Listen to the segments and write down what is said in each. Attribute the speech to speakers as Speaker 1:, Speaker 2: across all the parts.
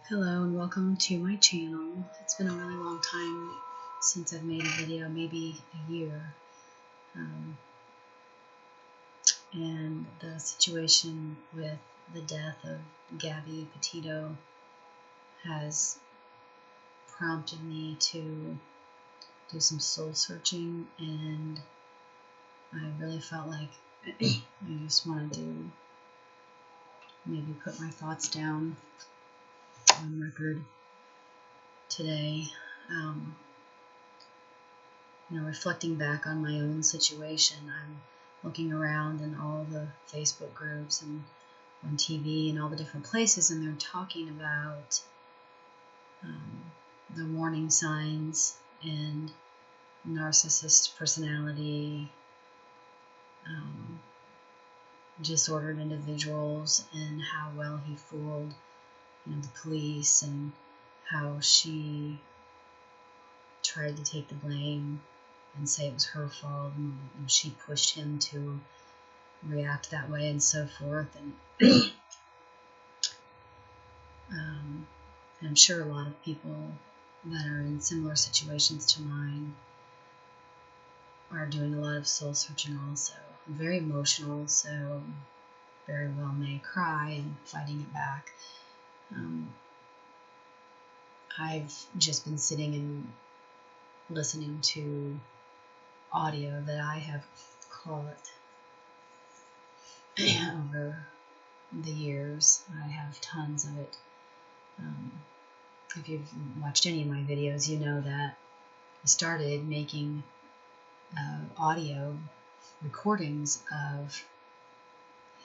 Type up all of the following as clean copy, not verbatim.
Speaker 1: Hello and welcome to my channel. It's been a really long time since I've made a video, maybe a year. And the situation with the death of Gabby Petito has prompted me to do some soul searching, and I really felt like I just wanted to maybe put my thoughts down on record today. Reflecting back on my own situation, I'm looking around in all the Facebook groups and on TV and all the different places, and they're talking about the warning signs and narcissist personality, disordered individuals, and how well he fooled the police, and how she tried to take the blame and say it was her fault, and she pushed him to react that way and so forth. And I'm sure a lot of people that are in similar situations to mine are doing a lot of soul searching also. I'm very emotional, so very well may cry and fighting it back. I've just been sitting and listening to audio that I have caught over the years. I have tons of it. If you've watched any of my videos, you know that I started making audio recordings of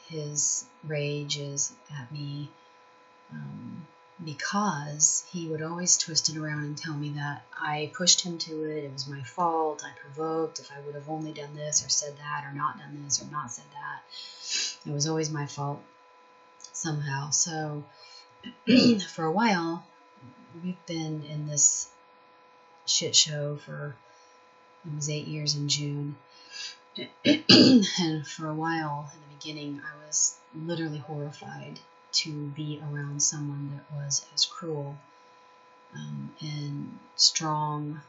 Speaker 1: his rages at me, because he would always twist it around and tell me that I pushed him to it, it was my fault, I provoked, if I would have only done this or said that or not done this or not said that, it was always my fault somehow. So for a while, we've been in this shit show for, it was 8 years in June. And for a while in the beginning, I was literally horrified to be around someone that was as cruel and strong,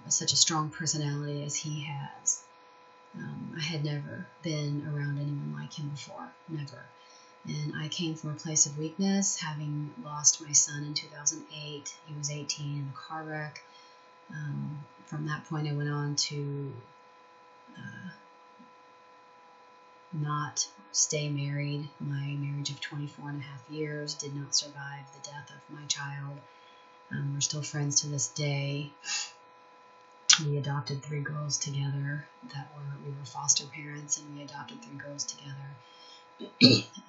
Speaker 1: such a strong personality as he has. I had never been around anyone like him before, never. And I came from a place of weakness, having lost my son in 2008. He was 18 in a car wreck. From that point, I went on to not stay married. My marriage of 24 and a half years did not survive the death of my child. We're still friends to this day. We adopted 3 girls together we were foster parents, and we adopted 3 girls together.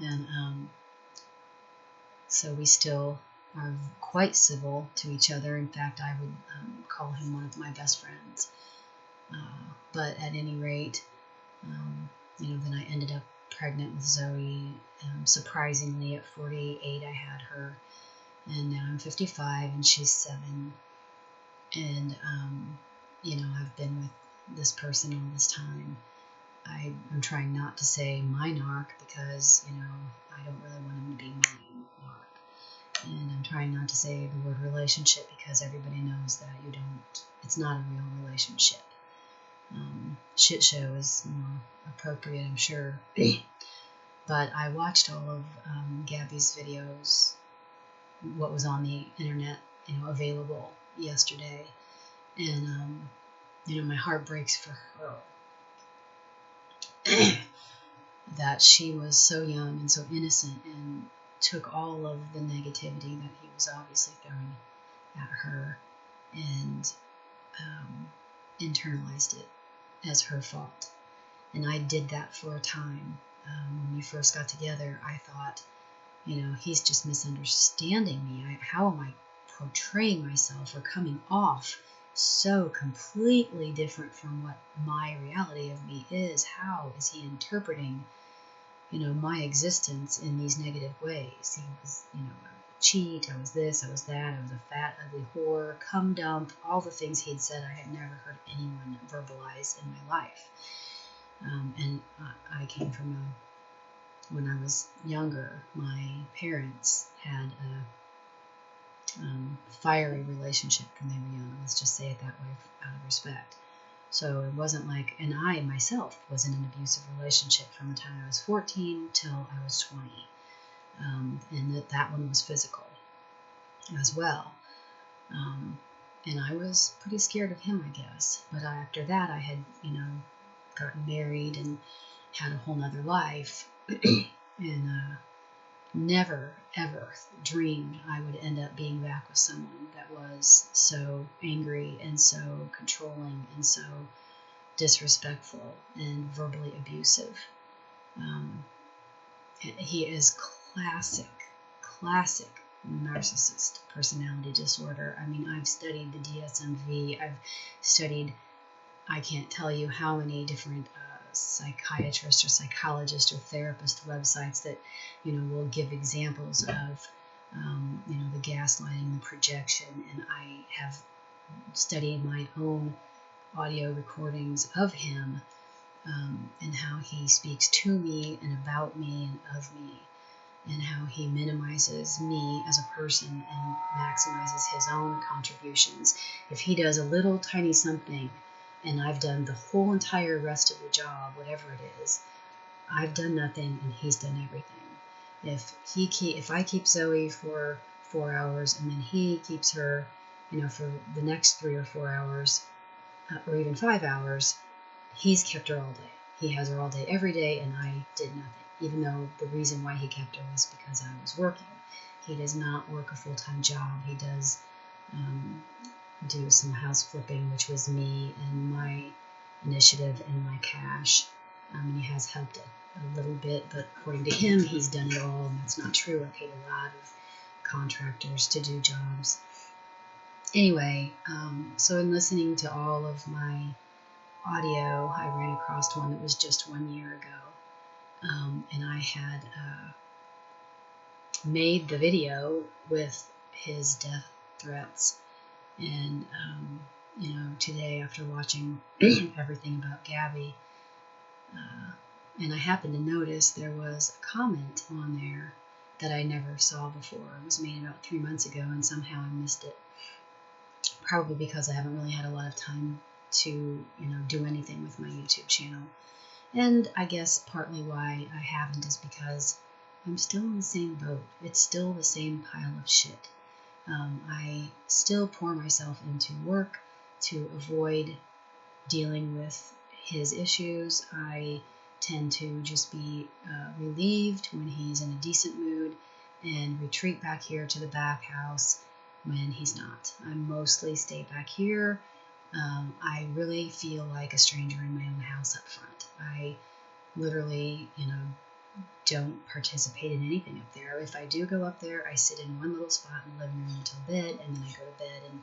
Speaker 1: And so we still are quite civil to each other. In fact, I would call him one of my best friends. But at any rate, then I ended up pregnant with Zoe. Surprisingly, at 48, I had her, and now I'm 55 and she's 7. And I've been with this person all this time. I'm trying not to say my narc, because I don't really want him to be my narc. And I'm trying not to say the word relationship, because everybody knows that it's not a real relationship. Shit show is more appropriate, I'm sure. But I watched all of Gabby's videos, what was on the internet, available yesterday, and my heart breaks for her. That she was so young and so innocent, and took all of the negativity that he was obviously throwing at her, and internalized it as her fault. And I did that for a time. When we first got together, I thought, he's just misunderstanding me. How am I portraying myself or coming off so completely different from what my reality of me is? How is he interpreting, my existence in these negative ways? He was, a cheat, I was this, I was that, I was a fat, ugly whore, cum dump, all the things he had said I had never heard anyone verbalize in my life. And I came from when I was younger, my parents had a fiery relationship when they were young. Let's just say it that way out of respect. So it wasn't like, and I myself was in an abusive relationship from the time I was 14 till I was 20. And that one was physical as well. And I was pretty scared of him, I guess. But after that, I had, gotten married and had a whole nother life. And never, ever dreamed I would end up being back with someone that was so angry and so controlling and so disrespectful and verbally abusive. He is classic narcissist personality disorder. I mean, I've studied the DSM-V. I've studied, I can't tell you how many different psychiatrist or psychologist or therapist websites that, will give examples of, the gaslighting, the projection. And I have studied my own audio recordings of him, and how he speaks to me and about me and of me, and how he minimizes me as a person and maximizes his own contributions. If he does a little tiny something and I've done the whole entire rest of the job, whatever it is, I've done nothing and he's done everything. If I keep Zoe for 4 hours and then he keeps her, for the next 3 or 4 hours, or even 5 hours, he's kept her all day. He has her all day, every day, and I did nothing. Even though the reason why he kept her was because I was working. He does not work a full-time job. He does do some house flipping, which was me and my initiative and my cash. And he has helped it a little bit, but according to him, he's done it all, and that's not true. I paid a lot of contractors to do jobs. Anyway, so in listening to all of my audio, I ran across one that was just 1 year ago. And I had made the video with his death threats. And, today after watching everything about Gabby, and I happened to notice there was a comment on there that I never saw before. It was made about 3 months ago, and somehow I missed it. Probably because I haven't really had a lot of time to, do anything with my YouTube channel. And I guess partly why I haven't is because I'm still in the same boat. It's still the same pile of shit. I still pour myself into work to avoid dealing with his issues. I tend to just be relieved when he's in a decent mood and retreat back here to the back house when he's not. I mostly stay back here. I really feel like a stranger in my own house up front. I literally, don't participate in anything up there. If I do go up there, I sit in one little spot in the living room until bed, and then I go to bed. And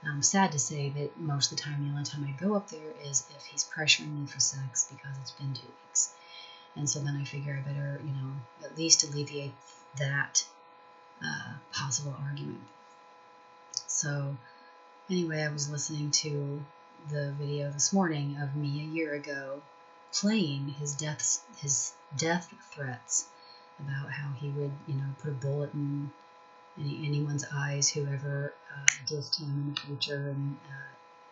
Speaker 1: I'm sad to say that most of the time, the only time I go up there is if he's pressuring me for sex because it's been 2 weeks. And so then I figure I better, at least alleviate that possible argument. So anyway, I was listening to the video this morning of me a year ago playing his death threats about how he would, put a bullet in anyone's eyes, whoever dissed him in the future. And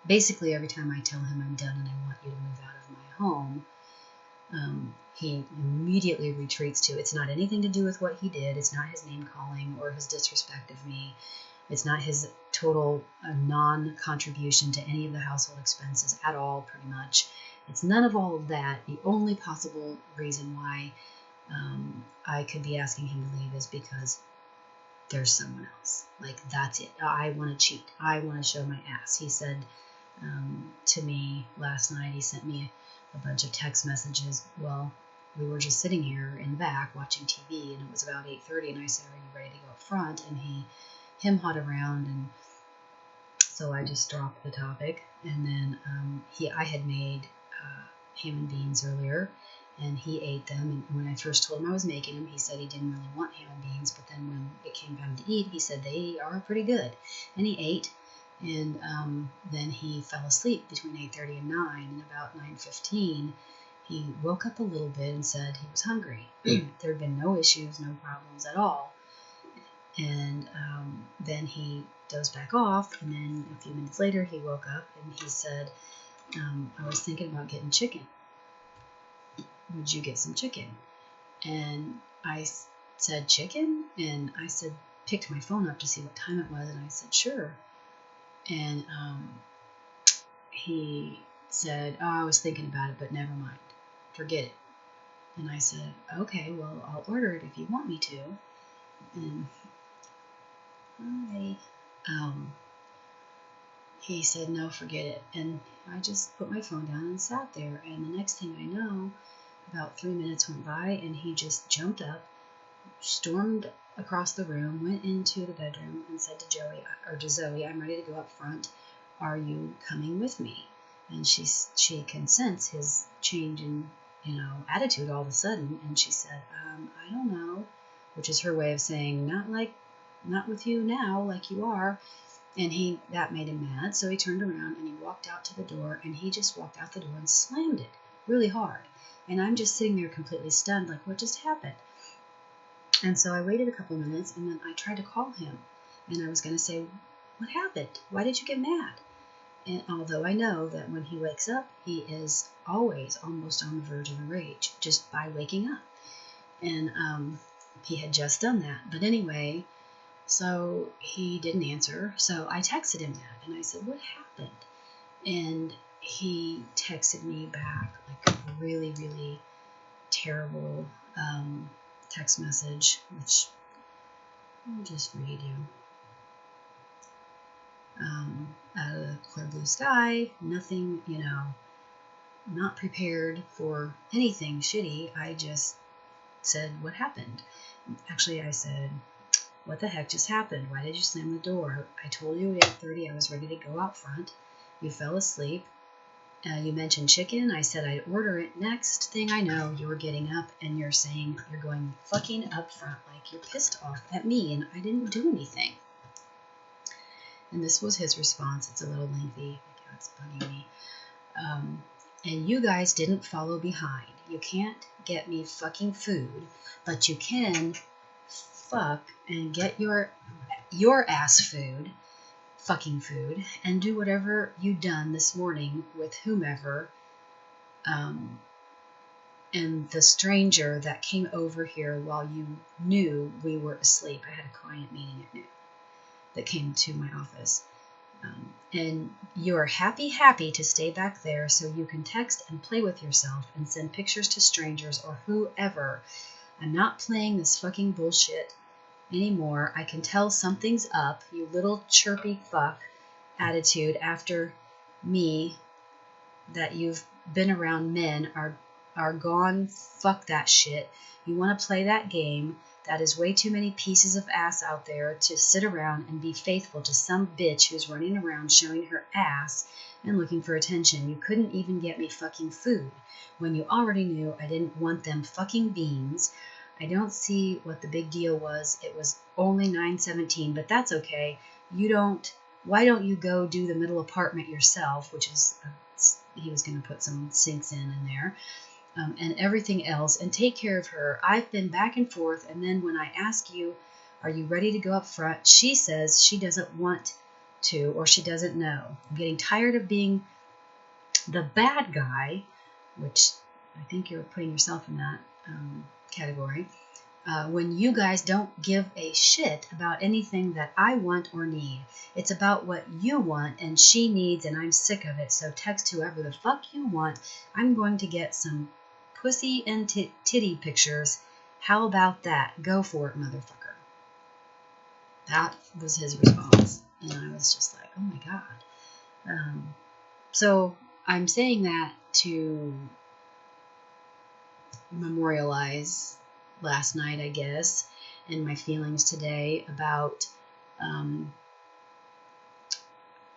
Speaker 1: basically every time I tell him I'm done and I want you to move out of my home, he immediately retreats to, it's not anything to do with what he did. It's not his name calling or his disrespect of me. It's not his total non-contribution to any of the household expenses at all, pretty much. It's none of all of that. The only possible reason why I could be asking him to leave is because there's someone else. Like, that's it. I want to cheat. I want to show my ass. He said to me last night, he sent me a bunch of text messages. Well, we were just sitting here in the back watching TV, and it was about 8:30, and I said, are you ready to go up front? And he him-hawed around, and so I just dropped the topic. And then I had made ham and beans earlier, and he ate them. And when I first told him I was making them, he said he didn't really want ham and beans, but then when it came time to eat, he said they are pretty good, and he ate. And then he fell asleep between 8:30 and 9, and about 9:15, he woke up a little bit and said he was hungry. There had been no issues, no problems at all. And then he dozed back off, and then a few minutes later he woke up and he said, I was thinking about getting chicken. Would you get some chicken? And I said, chicken? And I said, picked my phone up to see what time it was, and I said, sure. And he said, oh, I was thinking about it, but never mind. Forget it. And I said, okay, well, I'll order it if you want me to. And he said, no, forget it. And I just put my phone down and sat there. And the next thing I know, about 3 minutes went by, and he just jumped up, stormed across the room, went into the bedroom, and said to Zoe, I'm ready to go up front. Are you coming with me? And she can sense his change in, attitude all of a sudden. And she said, I don't know, which is her way of saying, not with you now, like you are. And that made him mad. So he turned around and he walked out to the door, and he just walked out the door and slammed it really hard. And I'm just sitting there completely stunned, like, what just happened? And so I waited a couple of minutes, and then I tried to call him. And I was going to say, what happened? Why did you get mad? And although I know that when he wakes up, he is always almost on the verge of a rage just by waking up. And he had just done that. But anyway, so he didn't answer. So I texted him that, and I said, what happened? And he texted me back like a really, really terrible text message, which I'll just read you. Out of the clear blue sky, nothing, not prepared for anything shitty. I just said, what happened? Actually, I said, what the heck just happened? Why did you slam the door? I told you at 8:30 I was ready to go out front. You fell asleep. You mentioned chicken. I said I'd order it. Next thing I know, you're getting up and you're saying you're going fucking up front like you're pissed off at me, and I didn't do anything. And this was his response. It's a little lengthy. My cat's bugging me. And you guys didn't follow behind. You can't get me fucking food, but you can fuck and get your ass food, fucking food, and do whatever you done this morning with whomever, and the stranger that came over here while you knew we were asleep. I had a client meeting at noon that came to my office. And you're happy to stay back there so you can text and play with yourself and send pictures to strangers or whoever. I'm not playing this fucking bullshit anymore. I can tell something's up, you little chirpy fuck attitude after me that you've been around men are gone. Fuck that shit. You want to play that game. That is way too many pieces of ass out there to sit around and be faithful to some bitch who's running around showing her ass and looking for attention. You couldn't even get me fucking food when you already knew I didn't want them fucking beans. I don't see what the big deal was. It was only 9:17, but that's okay. Why don't you go do the middle apartment yourself, which is, he was going to put some sinks in there. And everything else, and take care of her. I've been back and forth, and then when I ask you, are you ready to go up front, she says she doesn't want to, or she doesn't know. I'm getting tired of being the bad guy, which I think you're putting yourself in that category, when you guys don't give a shit about anything that I want or need. It's about what you want and she needs, and I'm sick of it. So text whoever the fuck you want. I'm going to get some pussy and titty pictures. How about that? Go for it, motherfucker. That was his response. And I was just like, oh my God. So I'm saying that to memorialize last night, I guess, and my feelings today about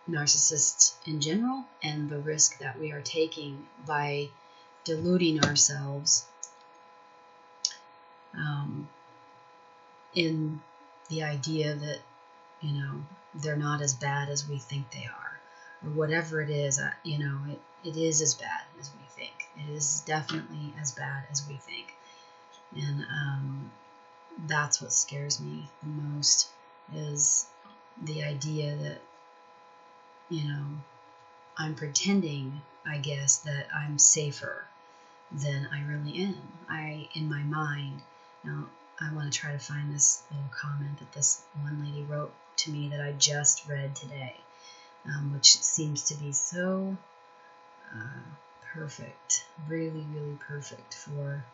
Speaker 1: narcissists in general and the risk that we are taking by deluding ourselves in the idea that, they're not as bad as we think they are, or whatever it is, it is as bad as we think. It is definitely as bad as we think. And that's what scares me the most, is the idea that, you know, I'm pretending, I guess, that I'm safer than I really am. In my mind. Now, I want to try to find this little comment that this one lady wrote to me that I just read today, which seems to be so perfect, really, really perfect for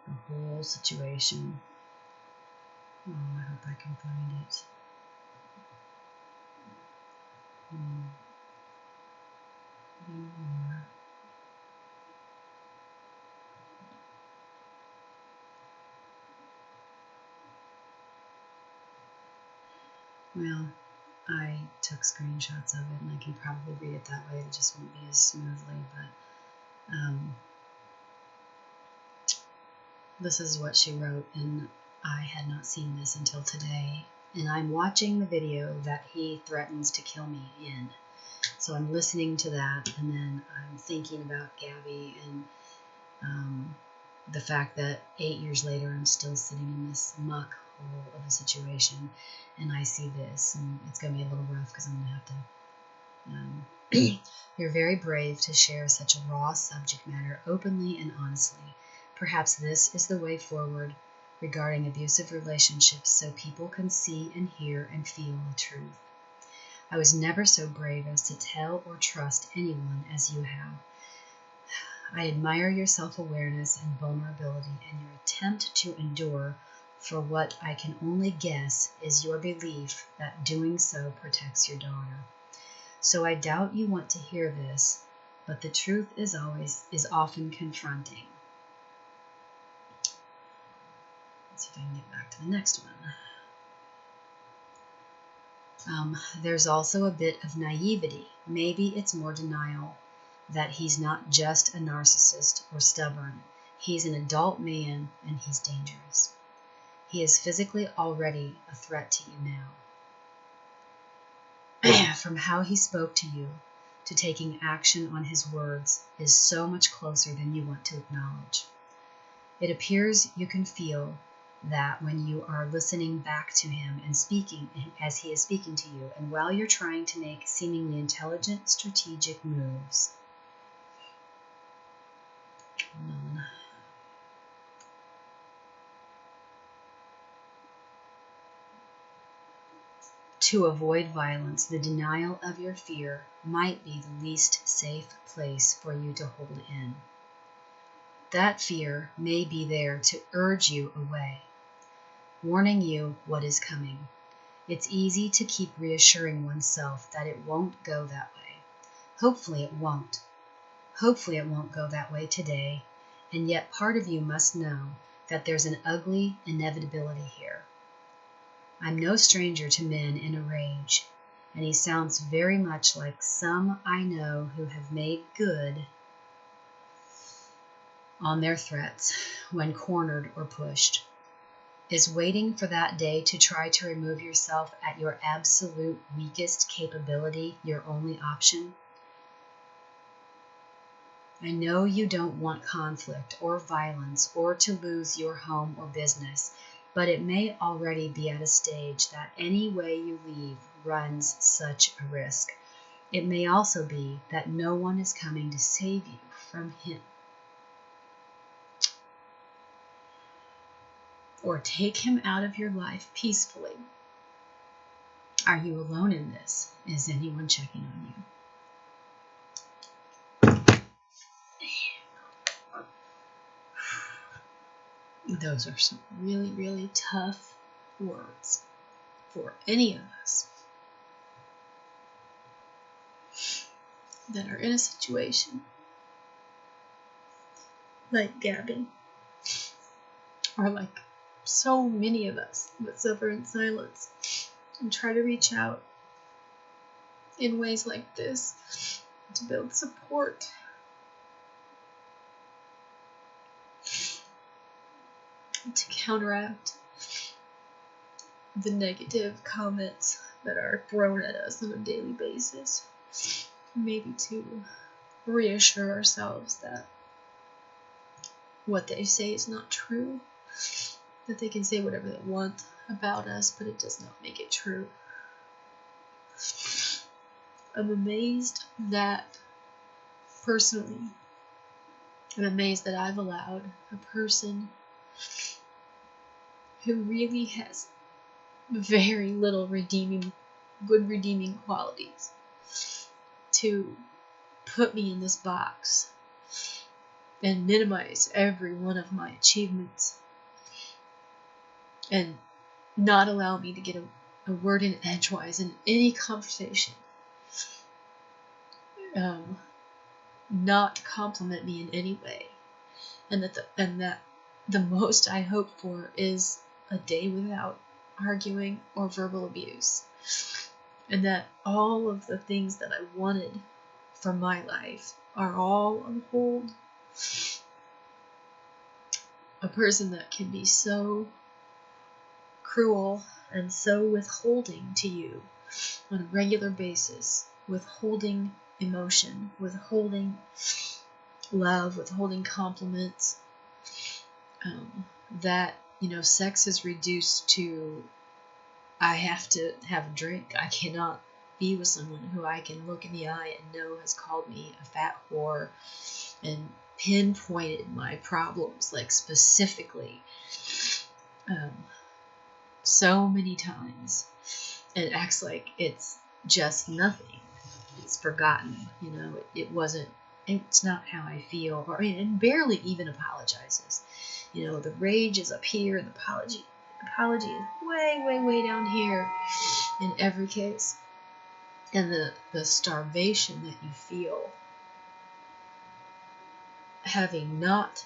Speaker 1: the whole situation. Oh, I hope I can find it. Well, I took screenshots of it, and I can probably read it that way. It just won't be as smoothly, but this is what she wrote, and I had not seen this until today. And I'm watching the video that he threatens to kill me in. So I'm listening to that, and then I'm thinking about Gabby and the fact that 8 years later I'm still sitting in this muck hole of a situation, and I see this, and it's going to be a little rough because I'm going to have to... You're very brave to share such a raw subject matter openly and honestly. Perhaps this is the way forward regarding abusive relationships, so people can see and hear and feel the truth. I was never so brave as to tell or trust anyone as you have. I admire your self-awareness and vulnerability and your attempt to endure for what I can only guess is your belief that doing so protects your daughter. So I doubt you want to hear this, but the truth is often confronting. Let's see if I can get back to the next one. There's also a bit of naivety. Maybe it's more denial that he's not just a narcissist or stubborn. He's an adult man, and he's dangerous. He is physically already a threat to you now. From how he spoke to you to taking action on his words is so much closer than you want to acknowledge. It appears you can feel that when you are listening back to him and speaking as he is speaking to you, and while you're trying to make seemingly intelligent, strategic moves. To avoid violence, the denial of your fear might be the least safe place for you to hold in. That fear may be there to urge you away, warning you what is coming. It's easy to keep reassuring oneself that it won't go that way. Hopefully it won't. Hopefully it won't go that way today, and yet part of you must know that there's an ugly inevitability here. I'm no stranger to men in a rage, and he sounds very much like some I know who have made good on their threats when cornered or pushed. Is waiting for that day to try to remove yourself at your absolute weakest capability your only option? I know you don't want conflict or violence or to lose your home or business, but it may already be at a stage that any way you leave runs such a risk. It may also be that no one is coming to save you from him or take him out of your life peacefully. Are you alone in this? Is anyone checking on you? Those are some really, really tough words for any of us that are in a situation like Gabby, or like so many of us that suffer in silence and try to reach out in ways like this to build support. To counteract the negative comments that are thrown at us on a daily basis. maybe to reassure ourselves that what they say is not true, that they can say whatever they want about us, but it does not make it true. I'm amazed that, personally, I'm amazed that I've allowed a person who really has very little good redeeming qualities to put me in this box and minimize every one of my achievements and not allow me to get a word in edgewise in any conversation, not compliment me in any way, and that the most I hope for is a day without arguing or verbal abuse, and that all of the things that I wanted for my life are all on hold. A person that can be so cruel and so withholding to you on a regular basis, withholding emotion, withholding love, withholding compliments, that, sex is reduced to, I have to have a drink. I cannot be with someone who I can look in the eye and know has called me a fat whore and pinpointed my problems, like specifically, so many times, and acts like it's just nothing. It's forgotten, it's not how I feel, and barely even apologizes. The rage is up here, and the apology is way, way, way down here in every case. And the starvation that you feel having not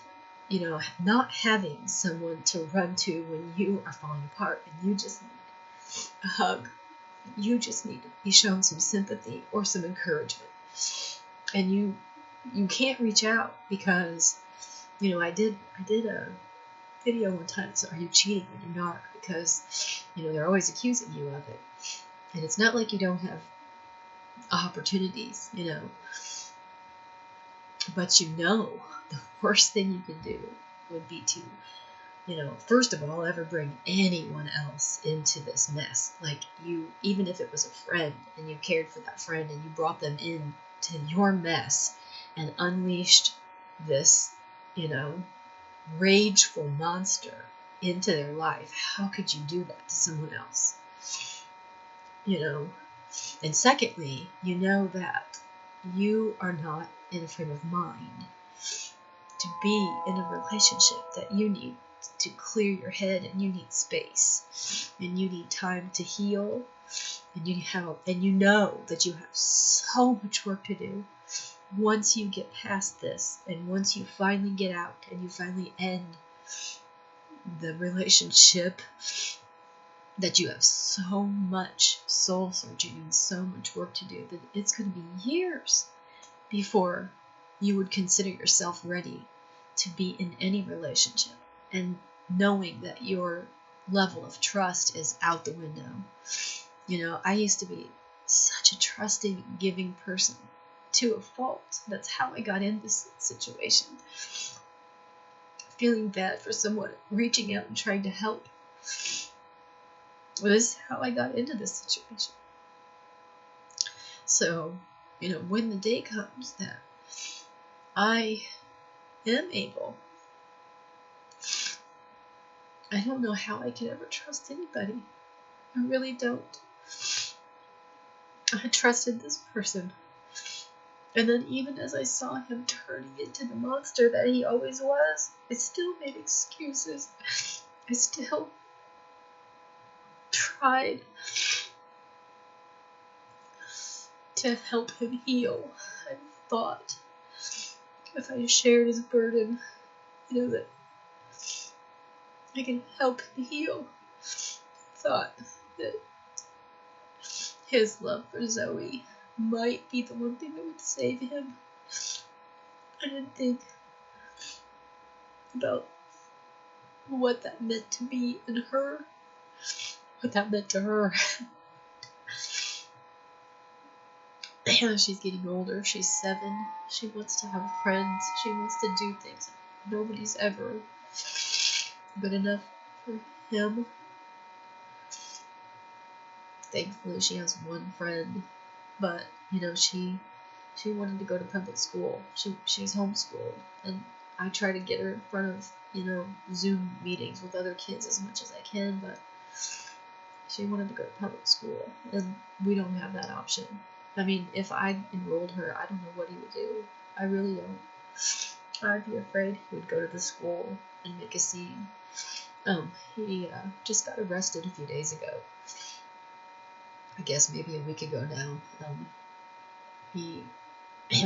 Speaker 1: having someone to run to when you are falling apart and you just need a hug. You just need to be shown some sympathy or some encouragement. And you can't reach out because, I did a video one time, so are you cheating when you're not? Because, they're always accusing you of it. And it's not like you don't have opportunities, but the worst thing you can do would be to, first of all, ever bring anyone else into this mess. Like, even if it was a friend and you cared for that friend and you brought them into your mess and unleashed this, rageful monster into their life, how could you do that to someone else? And secondly, that you are not in a frame of mind to be in a relationship, that you need to clear your head and you need space and you need time to heal, and you know that you have so much work to do once you get past this, and once you finally get out and you finally end the relationship, that you have so much soul searching and so much work to do that it's going to be years before you would consider yourself ready to be in any relationship, and knowing that your level of trust is out the window. I used to be such a trusting, giving person to a fault. That's how I got in this situation. Feeling bad for someone, reaching out and trying to help. Well, this is how I got into this situation. So, when the day comes that I am able, I don't know how I can ever trust anybody. I really don't. I trusted this person. And then even as I saw him turning into the monster that he always was, I still made excuses. I still tried to help him heal. I thought if I shared his burden, that I can help him heal. Thought that his love for Zoe might be the one thing that would save him. I didn't think about what that meant to me and her, what that meant to her.
Speaker 2: She's getting older. She's 7. She wants to have friends. She wants to do things. Nobody's ever good enough for him. Thankfully, she has one friend, but you know, she wanted to go to public school. She's homeschooled, and I try to get her in front of, you know, Zoom meetings with other kids as much as I can, but she wanted to go to public school, and we don't have that option. I mean, if I enrolled her, I don't know what he would do. I really don't. I'd be afraid he would go to the school and make a scene. He just got arrested a few days ago. I guess maybe a week ago now. He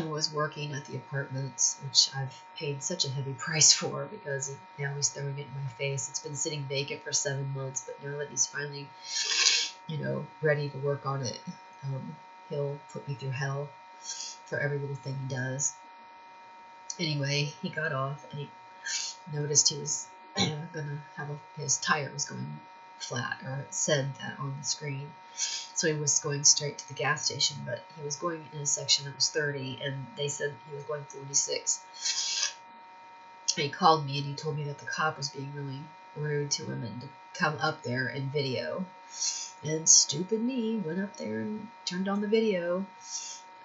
Speaker 2: was working at the apartments, which I've paid such a heavy price for because now he's throwing it in my face. It's been sitting vacant for 7 months, but now that he's finally, you know, ready to work on it, he'll put me through hell for every little thing he does. Anyway, he got off and he noticed he was gonna have his tire was going flat, or it said that on the screen. So he was going straight to the gas station, but he was going in a section that was 30, and they said he was going 46. And he called me and he told me that the cop was being really rude to him and to come up there and video. And stupid me went up there and turned on the video.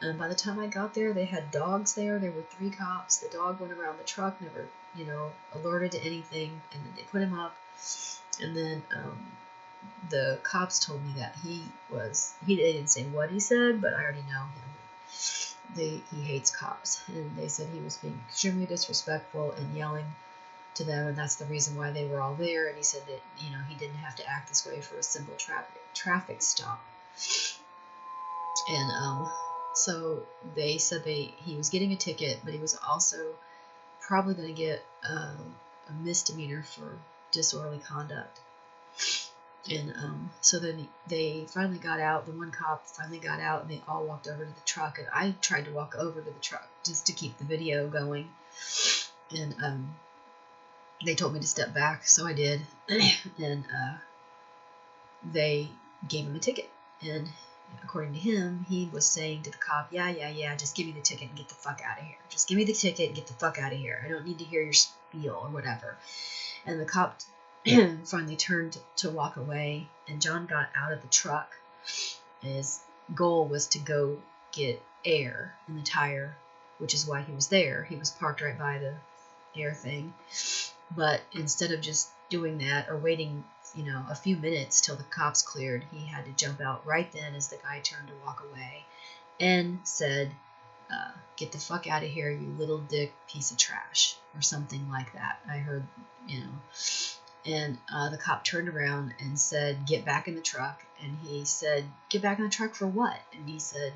Speaker 2: And by the time I got there, they had dogs there. There were 3 cops. The dog went around the truck, never, you know, alerted to anything. And then they put him up. And then the cops told me that they didn't say what he said, but I already know him. He hates cops. And they said he was being extremely disrespectful and yelling to them. And that's the reason why they were all there. And he said that, you know, he didn't have to act this way for a simple traffic stop. And so they said he was getting a ticket, but he was also probably going to get a misdemeanor for disorderly conduct. And so then they finally got out. The one cop finally got out, and they all walked over to the truck. And I tried to walk over to the truck just to keep the video going. And they told me to step back, so I did. And they gave him a ticket. And according to him, he was saying to the cop, yeah, just give me the ticket and get the fuck out of here. Just give me the ticket and get the fuck out of here. I don't need to hear your spiel or whatever. And the cop finally turned to walk away, and John got out of the truck. His goal was to go get air in the tire, which is why he was there. He was parked right by the air thing. But instead of just doing that or waiting, you know, a few minutes till the cops cleared, he had to jump out right then as the guy turned to walk away and said, get the fuck out of here, you little dick piece of trash, or something like that. I heard, you know. And the cop turned around and said, get back in the truck. And he said, get back in the truck for what? And he said,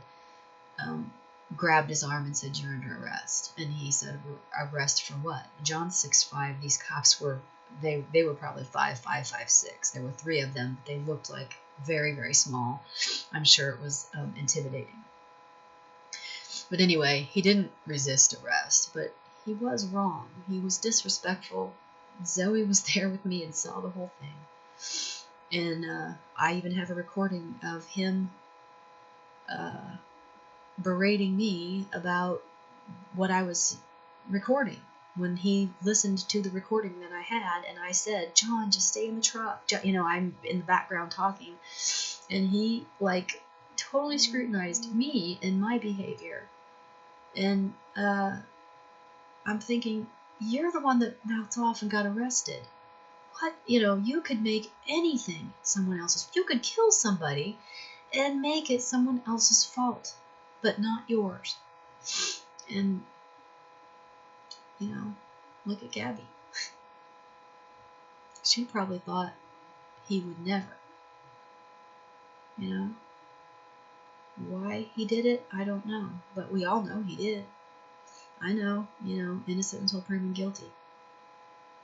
Speaker 2: grabbed his arm and said, you're under arrest. And he said, arrest for what? John's 6'5". These cops were, they were probably 5'5", 5'6". There were 3 of them. They looked like very, very small. I'm sure it was intimidating. But anyway, he didn't resist arrest, but he was wrong. He was disrespectful. Zoe was there with me and saw the whole thing. And I even have a recording of him berating me about what I was recording. When he listened to the recording that I had, and I said, John, just stay in the truck. You know, I'm in the background talking. And he, like, totally scrutinized me and my behavior. And I'm thinking, you're the one that mouthed off and got arrested. What? You know, you could make anything someone else's. You could kill somebody and make it someone else's fault, but not yours. And, you know, look at Gabby. She probably thought he would never. You know? Why he did it, I don't know. But we all know he did. I know, you know, innocent until proven guilty.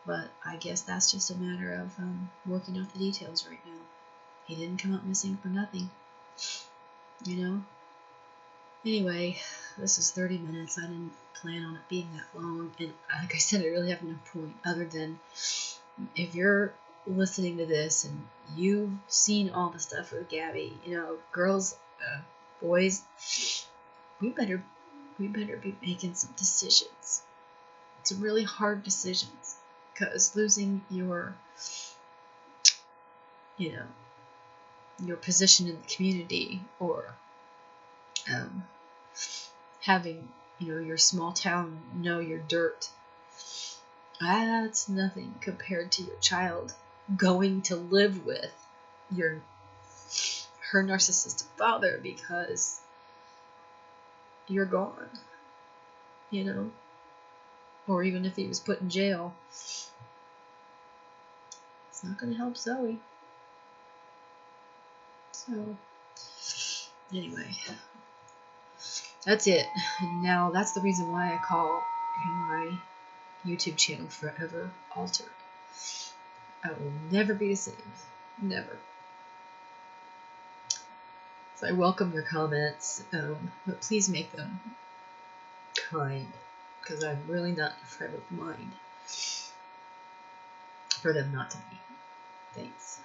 Speaker 2: But I guess that's just a matter of working out the details right now. He didn't come up missing for nothing. You know? Anyway, this is 30 minutes. I didn't plan on it being that long. And like I said, I really have no point other than if you're listening to this and you've seen all the stuff with Gabby, you know, girls, boys, we better be making some decisions. Some really hard decisions, because losing your, you know, your position in the community, or having, your small town know your dirt, that's nothing compared to your child going to live with her narcissistic father because you're gone, or even if he was put in jail. It's not going to help Zoe. So, anyway, that's it. And now that's the reason why I call my YouTube channel Forever Altered. I will never be the same. Never. So I welcome your comments, but please make them kind, because I'm really not in a frame of mind for them not to be. Thanks.